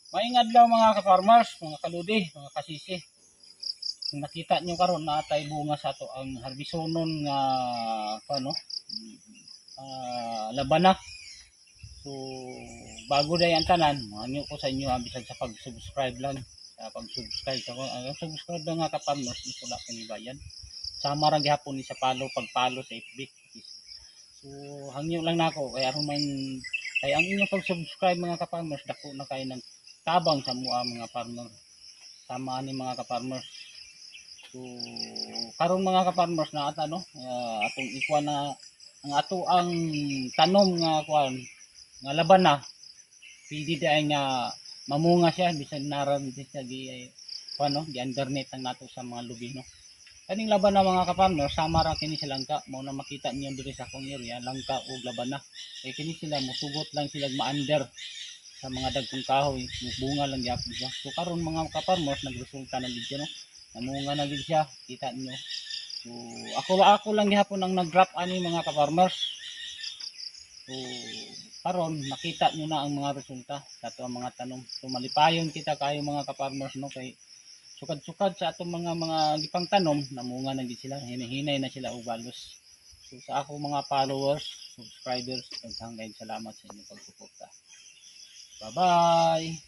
Maingad lang mga ka-farmers, mga kaludi, mga kasisi. Kung nakita nyo karon na atay bunga sa to ang harbisonon nga ano, labana. So bago na yan tanan, ano ko sa inyo bisan sa pag-subscribe lang. Sa pag-subscribe ako, subscribe lang nga ka-farmers, wala panibayan. Sama ra gihapon ni sa pagpalo sa FB. So hangyo lang nako kay aron man kay ang inyong pag-subscribe mga ka-farmers dako na kay ng tabang sa mua mga farmer. Sama ni mga ka-farmers. So karon mga ka-farmers na at ano atong ikuan na ang ato ang tanom nga kuan nga laban na pwede dai nga mamunga siya bisan naran siya gi kuano gi undernet ang nato sa mga lubino. Kaning laban na mga ka-farmers sama ra kini sa langka mao na makita niyo diri sa akong area langka ug laban na. Kay kini sila musugot lang sila ma-under sa mga dagkong kahoy bunga lang gyapon siya. So karon mga ka-farmers nagresulta na gid siya no. Namunga na gid siya kita niyo. So ako lang gihapon ang nag-drop ani mga ka-farmers. So karon nakita niyo na ang mga resulta sa ato ang mga tanom. So malipayon kita kayo mga ka-farmers no kay sukad-sukad sa atong mga gipang tanom namunga na gid sila hinahinay na sila og balos. So sa ako mga followers, subscribers, daghang salamat sa inyong pagsuporta. Bye bye.